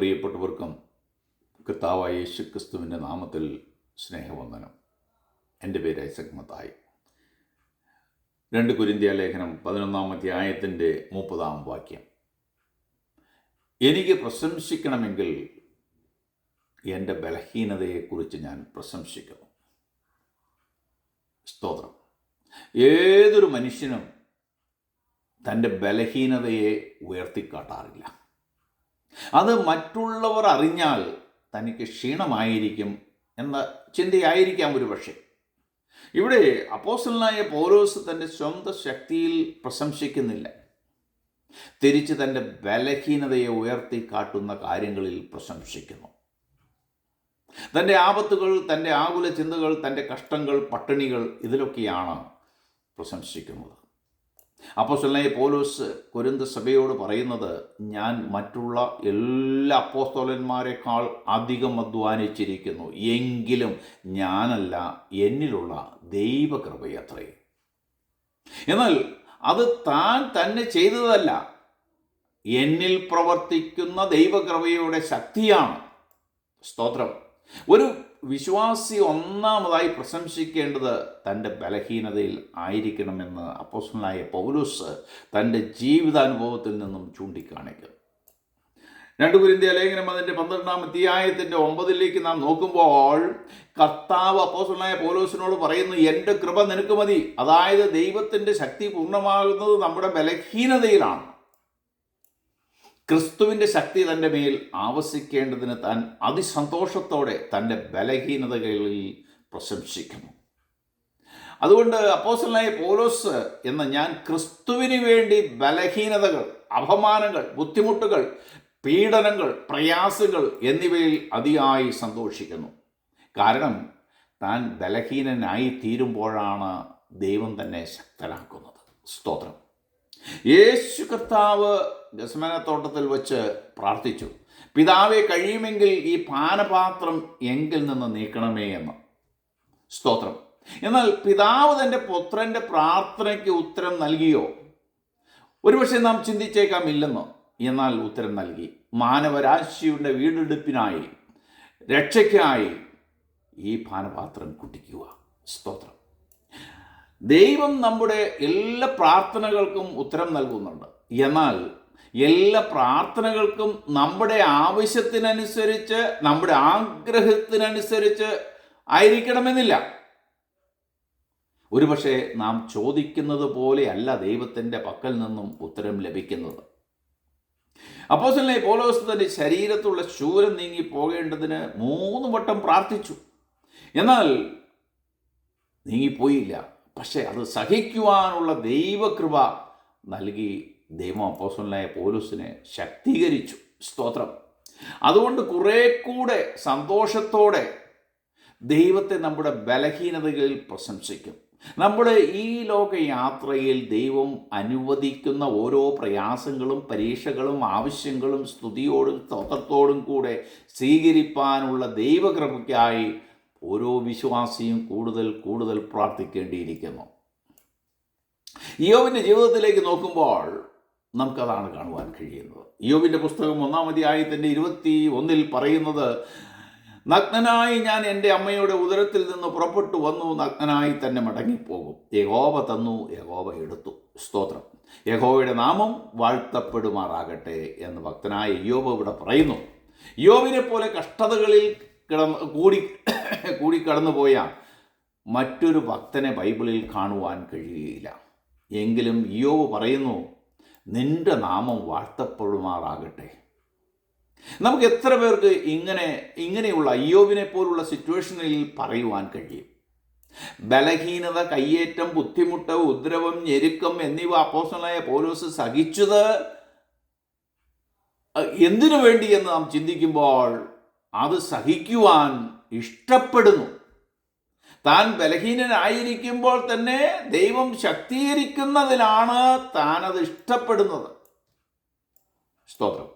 പ്രിയപ്പെട്ടവർക്കും കർത്താവായ യേശു ക്രിസ്തുവിൻ്റെ നാമത്തിൽ സ്നേഹവന്ദനം. എൻ്റെ പേര് ഐസക് മത്തായി. 2 കൊരിന്ത്യർ ലേഖനം 11-ാം അധ്യായത്തിൻ്റെ 30-ാം വാക്യം. എനിക്ക് പ്രശംസിക്കണമെങ്കിൽ എൻ്റെ ബലഹീനതയെക്കുറിച്ച് ഞാൻ പ്രശംസിക്കുന്നു. സ്തോത്രം. ഏതൊരു മനുഷ്യനും തൻ്റെ ബലഹീനതയെ ഉയർത്തിക്കാട്ടാറില്ല. അത് മറ്റുള്ളവർ അറിഞ്ഞാൽ തനിക്ക് ക്ഷീണമായിരിക്കും എന്ന ചിന്തയായിരിക്കാം ഒരു പക്ഷേ. ഇവിടെ അപ്പോസ്തലനായ പൗലോസ് തൻ്റെ സ്വന്തം ശക്തിയിൽ പ്രശംസിക്കുന്നില്ല, തിരിച്ച് തൻ്റെ ബലഹീനതയെ ഉയർത്തി കാട്ടുന്ന കാര്യങ്ങളിൽ പ്രശംസിക്കുന്നു. തൻ്റെ ആപത്തുകൾ, തൻ്റെ ആകുല ചിന്തകൾ, തൻ്റെ കഷ്ടങ്ങൾ, പട്ടിണികൾ, ഇതിലൊക്കെയാണ് പ്രശംസിക്കുന്നത്. അപ്പോസ്തലനായ പൗലോസ് കൊരിന്ത് സഭയോട് പറയുന്നത്, ഞാൻ മറ്റുള്ള എല്ലാ അപ്പോസ്തലന്മാരെക്കാൾ അധികം അധ്വാനിച്ചിരിക്കുന്നു, എങ്കിലും ഞാനല്ല, എന്നിലുള്ള ദൈവകൃപയത്രേ. എന്നാൽ അത് താൻ തന്നെ ചെയ്തതല്ല, എന്നിൽ പ്രവർത്തിക്കുന്ന ദൈവകൃപയുടെ ശക്തിയാണ്. സ്തോത്രം. ഒരു വിശ്വാസി ഒന്നാമതായി പ്രശംസിക്കേണ്ടത് തൻ്റെ ബലഹീനതയിൽ ആയിരിക്കണമെന്ന് അപ്പോസ്തലനായ പൗലോസ് തൻ്റെ ജീവിതാനുഭവത്തിൽ നിന്നും ചൂണ്ടിക്കാണിക്കുന്നു. 2 കൊരിന്ത്യർ ലേഖനം അതിൻ്റെ 12-ാം അധ്യായത്തിൻ്റെ 9 നാം നോക്കുമ്പോൾ കർത്താവ് അപ്പോസ്തലനായ പൗലോസിനോട് പറയുന്നു, എൻ്റെ കൃപ നിനക്ക് മതി. അതായത് ദൈവത്തിൻ്റെ ശക്തി പൂർണ്ണമാകുന്നത് നമ്മുടെ ബലഹീനതയിലാണ്. ക്രിസ്തുവിൻ്റെ ശക്തി തൻ്റെ മേൽ ആവസിക്കേണ്ടതിന് താൻ അതിസന്തോഷത്തോടെ തൻ്റെ ബലഹീനതകളിൽ പ്രശംസിക്കുന്നു. അതുകൊണ്ട് അപ്പോസ്തലനായ പൗലോസ് എന്ന ഞാൻ ക്രിസ്തുവിന് വേണ്ടി ബലഹീനതകൾ, അപമാനങ്ങൾ, ബുദ്ധിമുട്ടുകൾ, പീഡനങ്ങൾ, പ്രയാസങ്ങൾ എന്നിവയിൽ അതിയായി സന്തോഷിക്കുന്നു. കാരണം താൻ ബലഹീനനായി തീരുമ്പോഴാണ് ദൈവം തന്നെ ശക്തനാക്കുന്നത്. സ്തോത്രം. യേശു കർത്താവ് ഗെത്സമനത്തോട്ടത്തിൽ വെച്ച് പ്രാർത്ഥിച്ചു, പിതാവേ, കഴിയുമെങ്കിൽ ഈ പാനപാത്രം എങ്കിൽ നിന്ന് നീക്കണമേ എന്ന്. സ്തോത്രം. എന്നാൽ പിതാവ് തൻ്റെ പുത്രൻ്റെ പ്രാർത്ഥനയ്ക്ക് ഉത്തരം നൽകിയോ? ഒരുപക്ഷെ നാം ചിന്തിച്ചേക്കാം ഇല്ലെന്ന്. എന്നാൽ ഉത്തരം നൽകി. മാനവരാശിയുടെ വീണ്ടെടുപ്പിനായി, രക്ഷയ്ക്കായി ഈ പാനപാത്രം കുടിക്കുക. സ്തോത്രം. ദൈവം നമ്മുടെ എല്ലാ പ്രാർത്ഥനകൾക്കും ഉത്തരം നൽകുന്നുണ്ട്. എന്നാൽ എല്ലാ പ്രാർത്ഥനകൾക്കും നമ്മുടെ ആവശ്യത്തിനനുസരിച്ച്, നമ്മുടെ ആഗ്രഹത്തിനനുസരിച്ച് ആയിരിക്കണമെന്നില്ല. ഒരുപക്ഷെ നാം ചോദിക്കുന്നത് പോലെയല്ല ദൈവത്തിൻ്റെ പക്കൽ നിന്നും ഉത്തരം ലഭിക്കുന്നത്. അപ്പോസ്തലനായ പൗലോസ് തൻ്റെ ശരീരത്തുള്ള ശൂലം നീങ്ങി പോകേണ്ടതിന് 3 വട്ടം പ്രാർത്ഥിച്ചു. എന്നാൽ നീങ്ങിപ്പോയില്ല. പക്ഷേ അത് സഹിക്കുവാനുള്ള ദൈവകൃപ നൽകി ദൈവം അപ്പോസ്തലനായ പൗലോസിനെ ശക്തീകരിച്ചു. സ്തോത്രം. അതുകൊണ്ട് കുറെ കൂടെ സന്തോഷത്തോടെ ദൈവത്തെ നമ്മുടെ ബലഹീനതകളിൽ പ്രശംസിക്കും. നമ്മുടെ ഈ ലോക യാത്രയിൽ ദൈവം അനുവദിക്കുന്ന ഓരോ പ്രയാസങ്ങളും, പരീക്ഷകളും, ആവശ്യങ്ങളും സ്തുതിയോടും സ്തോത്രത്തോടും കൂടെ സ്വീകരിപ്പാനുള്ള ദൈവകൃപയ്ക്കായി ഓരോ വിശ്വാസിയും കൂടുതൽ കൂടുതൽ പ്രാർത്ഥിക്കേണ്ടിയിരിക്കുന്നു. ഇയ്യോബിൻ്റെ ജീവിതത്തിലേക്ക് നോക്കുമ്പോൾ നമുക്കതാണ് കാണുവാൻ കഴിയുന്നത്. ഇയ്യോബിൻ്റെ പുസ്തകം 1-ാം അധ്യായത്തിൻ്റെ 21 പറയുന്നത്, നഗ്നനായി ഞാൻ എൻ്റെ അമ്മയുടെ ഉദരത്തിൽ നിന്ന് പുറപ്പെട്ടു വന്നു, നഗ്നനായി തന്നെ മടങ്ങിപ്പോകും. യഹോവ തന്നു, യഹോവ എടുത്തു. സ്തോത്രം. യഹോവയുടെ നാമം വാഴ്ത്തപ്പെടുമാറാകട്ടെ എന്ന് ഭക്തനായ ഇയ്യോബ് ഇവിടെ പറയുന്നു. ഇയ്യോബിനെ പോലെ കഷ്ടതകളിൽ കൂടി കടന്നുപോയ മറ്റൊരു ഭക്തനെ ബൈബിളിൽ കാണുവാൻ കഴിയുകയില്ല. എങ്കിലും ഇയ്യോബ് പറയുന്നു, നിന്റെ നാമം വാഴ്ത്തപ്പെടുമാറാകട്ടെ. നമുക്ക് എത്ര പേർക്ക് ഇങ്ങനെയുള്ള ഇയ്യോബിനെ പോലുള്ള സിറ്റുവേഷനിൽ പറയുവാൻ കഴിയും? ബലഹീനത, കയ്യേറ്റം, ബുദ്ധിമുട്ട്, ഉപദ്രവം, ഞെരുക്കം എന്നിവ അപ്പോസ്തലനായ പൗലോസ് സഹിച്ചത് എന്തിനു വേണ്ടി എന്ന് നാം ചിന്തിക്കുമ്പോൾ അത് സഹിക്കുവാൻ ഇഷ്ടപ്പെടുന്നു. താൻ ബലഹീനനായിരിക്കുമ്പോൾ തന്നെ ദൈവം ശക്തീകരിക്കുന്നതിലാണ് താനത് ഇഷ്ടപ്പെടുന്നത്. സ്തോത്രം.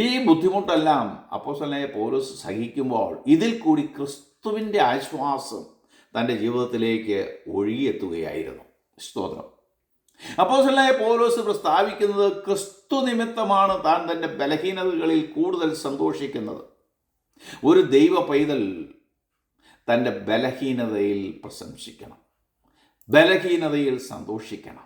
ഈ ബുദ്ധിമുട്ടെല്ലാം അപ്പോസ്തലനായ പൗലോസ് സഹിക്കുമ്പോൾ ഇതിൽ കൂടി ക്രിസ്തുവിൻ്റെ ആശ്വാസം തൻ്റെ ജീവിതത്തിലേക്ക് ഒഴുകിയെത്തുകയായിരുന്നു. സ്തോത്രം. അപ്പോസ്തലനായ പൗലോസ് പ്രസ്താവിക്കുന്നത് ക്രിസ്തു നിമിത്തമാണ് താൻ തൻ്റെ ബലഹീനതകളിൽ കൂടുതൽ സന്തോഷിക്കുന്നത്. ഒരു ദൈവ പൈതൽ തൻ്റെ ബലഹീനതയിൽ പ്രശംസിക്കണം, ബലഹീനതയിൽ സന്തോഷിക്കണം.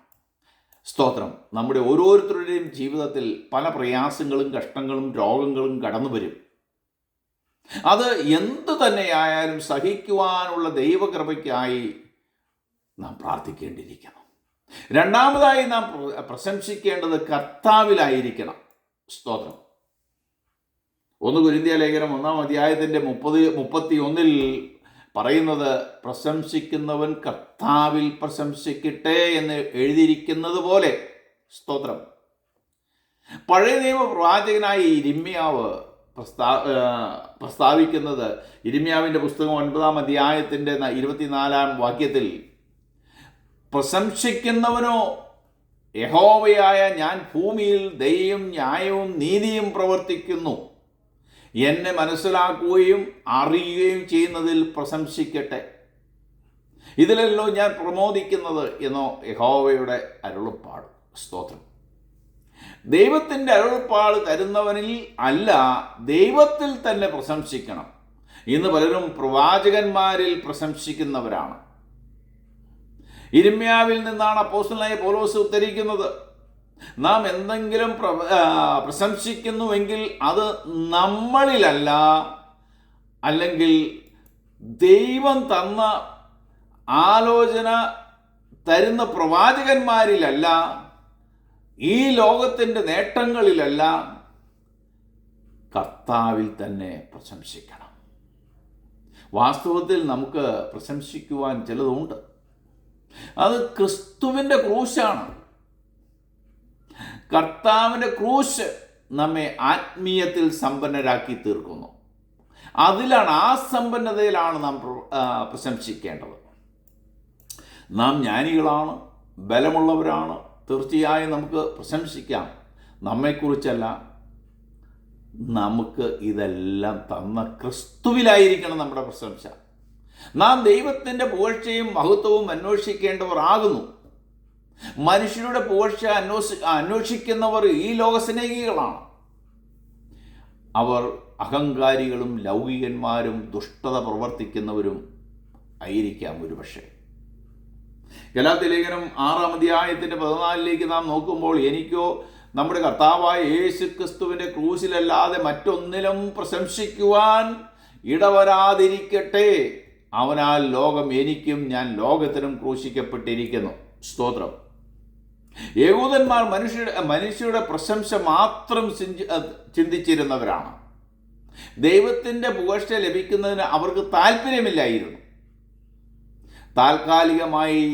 സ്തോത്രം. നമ്മുടെ ഓരോരുത്തരുടെയും ജീവിതത്തിൽ പല പ്രയാസങ്ങളും കഷ്ടങ്ങളും രോഗങ്ങളും കടന്നു വരും. അത് എന്തു തന്നെയായാലും സഹിക്കുവാനുള്ള ദൈവകൃപയ്ക്കായി നാം പ്രാർത്ഥിക്കേണ്ടിയിരിക്കുന്നു. രണ്ടാമതായി നാം പ്രശംസിക്കേണ്ടത് കർത്താവിലായിരിക്കണം. സ്തോത്രം. 1 കൊരിന്ത്യ ലേഖനം 1-ാം അധ്യായത്തിൻ്റെ 31 പറയുന്നത്, പ്രശംസിക്കുന്നവൻ കർത്താവിൽ പ്രശംസിക്കട്ടെ എന്ന് എഴുതിയിരിക്കുന്നത് പോലെ. സ്തോത്രം. പഴയ നിയമ പ്രവാചകനായ യിരെമ്യാവ് പ്രസ്താവിക്കുന്നത്, യിരെമ്യാവിൻ്റെ പുസ്തകം 9-ാം അധ്യായത്തിൻ്റെ 24-ാം വാക്യത്തിൽ, പ്രശംസിക്കുന്നവനോ യഹോവയായ ഞാൻ ഭൂമിയിൽ ദയയും ന്യായവും നീതിയും പ്രവർത്തിക്കുന്നു, എന്നെ മനസ്സിലാക്കുകയും അറിയുകയും ചെയ്യുന്നതിൽ പ്രശംസിക്കട്ടെ. ഇതിലല്ലോ ഞാൻ പ്രമോദിക്കുന്നത് എന്നോ യഹോവയുടെ അരുളപ്പാട്. സ്തോത്രം. ദൈവത്തിൻ്റെ അരുളപ്പാട് തരുന്നവനിൽ അല്ല, ദൈവത്തിൽ തന്നെ പ്രശംസിക്കണം. ഇന്ന് പലരും പ്രവാചകന്മാരിൽ പ്രശംസിക്കുന്നവരാണ്. യിരെമ്യാവിൽ നിന്നാണ് അപ്പോസ്തലനായ പൗലോസ് ഉദ്ധരിക്കുന്നത്. നാം എന്തെങ്കിലും പ്രശംസിക്കുന്നുവെങ്കിൽ അത് നമ്മളിലല്ല, അല്ലെങ്കിൽ ദൈവം തന്ന ആലോചന തരുന്ന പ്രവാചകന്മാരിലല്ല, ഈ ലോകത്തിൻ്റെ നേട്ടങ്ങളിലല്ല, കർത്താവിൽ തന്നെ പ്രശംസിക്കണം. വാസ്തവത്തിൽ നമുക്ക് പ്രശംസിക്കുവാൻ ചിലതുണ്ട്. അത് ക്രിസ്തുവിൻ്റെ ക്രൂശാണ്. കർത്താവിൻ്റെ ക്രൂശ് നമ്മെ ആത്മീയത്തിൽ സമ്പന്നരാക്കി തീർക്കുന്നു. അതിലാണ്, ആ സമ്പന്നതയിലാണ് നാം പ്രശംസിക്കേണ്ടത്. നാം ജ്ഞാനികളാണ്, ബലമുള്ളവരാണ്, തീർച്ചയായും നമുക്ക് പ്രശംസിക്കാം. നമ്മെക്കുറിച്ചല്ല, നമുക്ക് ഇതെല്ലാം തന്ന ക്രിസ്തുവിലായിരിക്കണം നമ്മുടെ പ്രശംസ. നാം ദൈവത്തിൻ്റെ പുകഴ്ചയും മഹത്വവും അന്വേഷിക്കേണ്ടവർ ആകുന്നു. മനുഷ്യരുടെ പുകഴ്ച അന്വേഷിക്കുന്നവർ ഈ ലോകസ്നേഹികളാണ്. അവർ അഹങ്കാരികളും ലൗകികന്മാരും ദുഷ്ടത പ്രവർത്തിക്കുന്നവരും ആയിരിക്കാം ഒരുപക്ഷെ. ഗലാത്യ ലേഖനം 6-ാം അധ്യായത്തിൻ്റെ 14 നാം നോക്കുമ്പോൾ, എനിക്കോ നമ്മുടെ കർത്താവായ യേശു ക്രിസ്തുവിൻ്റെ ക്രൂശിലല്ലാതെ മറ്റൊന്നിലും പ്രശംസിക്കുവാൻ ഇടവരാതിരിക്കട്ടെ. അവനാൽ ലോകം എനിക്കും ഞാൻ ലോകത്തിനും ക്രൂശിക്കപ്പെട്ടിരിക്കുന്നു. സ്തോത്രം. യഹൂദന്മാർ മനുഷ്യരുടെ പ്രശംസ മാത്രം ചിന്തിച്ചിരുന്നവരാണ്. ദൈവത്തിൻ്റെ പുകഴ്ച ലഭിക്കുന്നതിന് അവർക്ക് താല്പര്യമില്ലായിരുന്നു. താൽക്കാലികമായി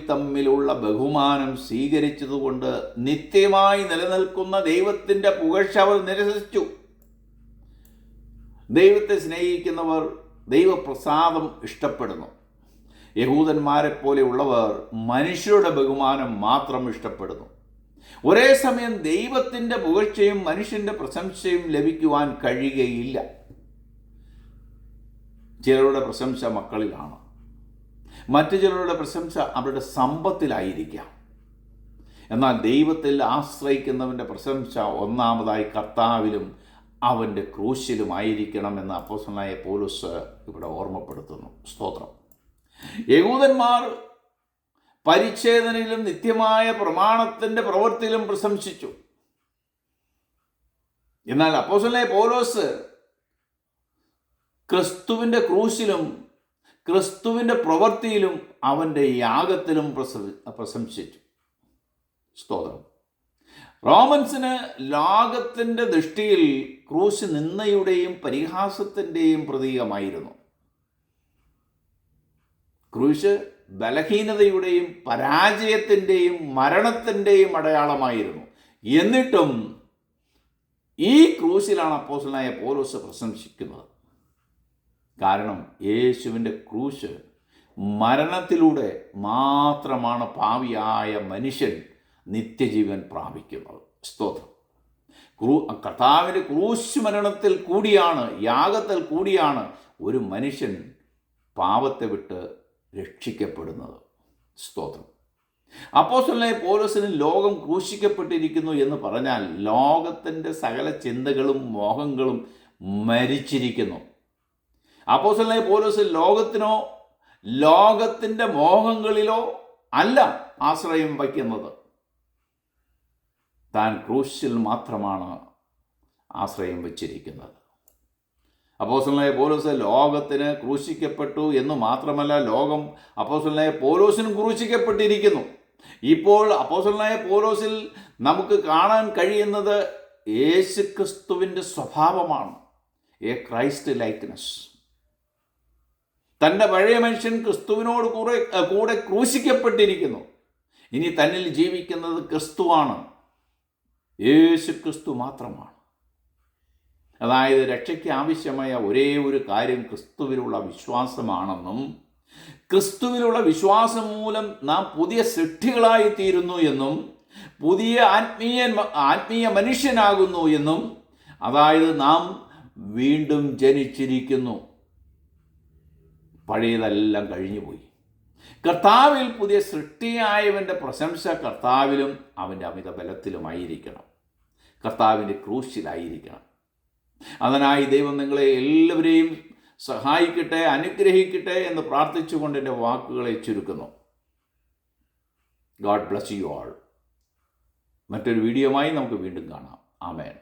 തമ്മിലുള്ള ബഹുമാനം സ്വീകരിച്ചതുകൊണ്ട് നിത്യമായി നിലനിൽക്കുന്ന ദൈവത്തിൻ്റെ പുകഴ്ച അവർ നിരസിച്ചു. ദൈവത്തെ സ്നേഹിക്കുന്നവർ ദൈവപ്രസാദം ഇഷ്ടപ്പെടുന്നു. യഹൂദന്മാരെ പോലെയുള്ളവർ മനുഷ്യരുടെ ബഹുമാനം മാത്രം ഇഷ്ടപ്പെടുന്നു. ഒരേ സമയം ദൈവത്തിൻ്റെ പുകഴ്ചയും മനുഷ്യൻ്റെ പ്രശംസയും ലഭിക്കുവാൻ കഴിയുകയില്ല. ചിലരുടെ പ്രശംസ മക്കളിലാണ്, മറ്റു ചിലരുടെ പ്രശംസ അവരുടെ സമ്പത്തിലായിരിക്കാം. എന്നാൽ ദൈവത്തിൽ ആശ്രയിക്കുന്നവൻ്റെ പ്രശംസ ഒന്നാമതായി കർത്താവിലും അവൻ്റെ ക്രൂശിലുമായിരിക്കണമെന്ന് അപ്പോസ്തലനായ പൗലോസ് ഇവിടെ ഓർമ്മപ്പെടുത്തുന്നു. സ്തോത്രം. യഹൂദന്മാർ പരിച്ഛേദനയിലും നിത്യമായ പ്രമാണത്തിൻ്റെ പ്രവൃത്തിയിലും പ്രശംസിച്ചു. എന്നാൽ അപ്പോസ്തലനായ പൗലോസ് ക്രിസ്തുവിൻ്റെ ക്രൂശിലും ക്രിസ്തുവിൻ്റെ പ്രവൃത്തിയിലും അവൻ്റെ യാഗത്തിലും പ്രശംസിച്ചു. സ്തോത്രം. റോമൻസിന് ലോകത്തിൻ്റെ ദൃഷ്ടിയിൽ ക്രൂശ് നിന്ദയുടെയും പരിഹാസത്തിൻ്റെയും പ്രതീകമായിരുന്നു. ക്രൂശ് ബലഹീനതയുടെയും പരാജയത്തിൻ്റെയും മരണത്തിൻ്റെയും അടയാളമായിരുന്നു. എന്നിട്ടും ഈ ക്രൂശിലാണ് അപ്പോസ്തലനായ പൗലോസ് പ്രശംസിക്കുന്നത്. കാരണം യേശുവിൻ്റെ ക്രൂശ് മരണത്തിലൂടെ മാത്രമാണ് പാപിയായ മനുഷ്യൻ നിത്യജീവൻ പ്രാപിക്കുന്നത്. സ്തോത്രം. കർത്താവിൻ്റെ ക്രൂശ് മരണത്തിൽ കൂടിയാണ്, യാഗത്തിൽ കൂടിയാണ് ഒരു മനുഷ്യൻ പാപത്തെ വിട്ട് രക്ഷിക്കപ്പെടുന്നത്. സ്തോത്രം. അപ്പോസ്തലനായ പൗലോസിന് ലോകം ക്രൂശിക്കപ്പെട്ടിരിക്കുന്നു എന്ന് പറഞ്ഞാൽ ലോകത്തിൻ്റെ സകല ചിന്തകളും മോഹങ്ങളും മരിച്ചിരിക്കുന്നു. അപ്പോസ്തലനായ പൗലോസ് ലോകത്തിനോ ലോകത്തിൻ്റെ മോഹങ്ങളിലോ അല്ല ആശ്രയം വയ്ക്കുന്നത്. താൻ ക്രൂശിൽ മാത്രമാണ് ആശ്രയം വച്ചിരിക്കുന്നത്. അപ്പോസ്തലനായ പൗലോസ് ലോകത്തിന് ക്രൂശിക്കപ്പെട്ടു എന്ന് മാത്രമല്ല, ലോകം അപ്പോസ്തലനായ പൗലോസിനും ക്രൂശിക്കപ്പെട്ടിരിക്കുന്നു. ഇപ്പോൾ അപ്പോസ്തലനായ പൗലോസിൽ നമുക്ക് കാണാൻ കഴിയുന്നത് യേശുക്രിസ്തുവിൻ്റെ സ്വഭാവമാണ്, എ ക്രൈസ്റ്റ് ലൈക്ക്നെസ്. തൻ്റെ പഴയ മനുഷ്യൻ ക്രിസ്തുവിനോട് കൂടെ ക്രൂശിക്കപ്പെട്ടിരിക്കുന്നു. ഇനി തന്നിൽ ജീവിക്കുന്നത് ക്രിസ്തുവാണ്, യേശുക്രിസ്തു മാത്രമാണ്. അതായത് രക്ഷയ്ക്ക് ആവശ്യമായ ഒരേ ഒരു കാര്യം ക്രിസ്തുവിലുള്ള വിശ്വാസമാണെന്നും ക്രിസ്തുവിലുള്ള വിശ്വാസം മൂലം നാം പുതിയ സൃഷ്ടികളായി തീരുന്നു എന്നും പുതിയ ആത്മീയ മനുഷ്യനാകുന്നു എന്നും, അതായത് നാം വീണ്ടും ജനിച്ചിരിക്കുന്നു, പഴയതെല്ലാം കഴിഞ്ഞുപോയി. കർത്താവിൽ പുതിയ സൃഷ്ടിയായവൻ്റെ പ്രശംസ കർത്താവിലും അവൻ്റെ അമിത ബലത്തിലുമായിരിക്കണം, കർത്താവിൻ്റെ ക്രൂശിലായിരിക്കണം. അതിനായി ദൈവം നിങ്ങളെ എല്ലാവരെയും സഹായിക്കട്ടെ, അനുഗ്രഹിക്കട്ടെ എന്ന് പ്രാർത്ഥിച്ചുകൊണ്ട് എൻ്റെ വാക്കുകളെ ചുരുക്കുന്നു. God bless you all. മറ്റൊരു വീഡിയോയുമായി നമുക്ക് വീണ്ടും കാണാം. ആമേൻ.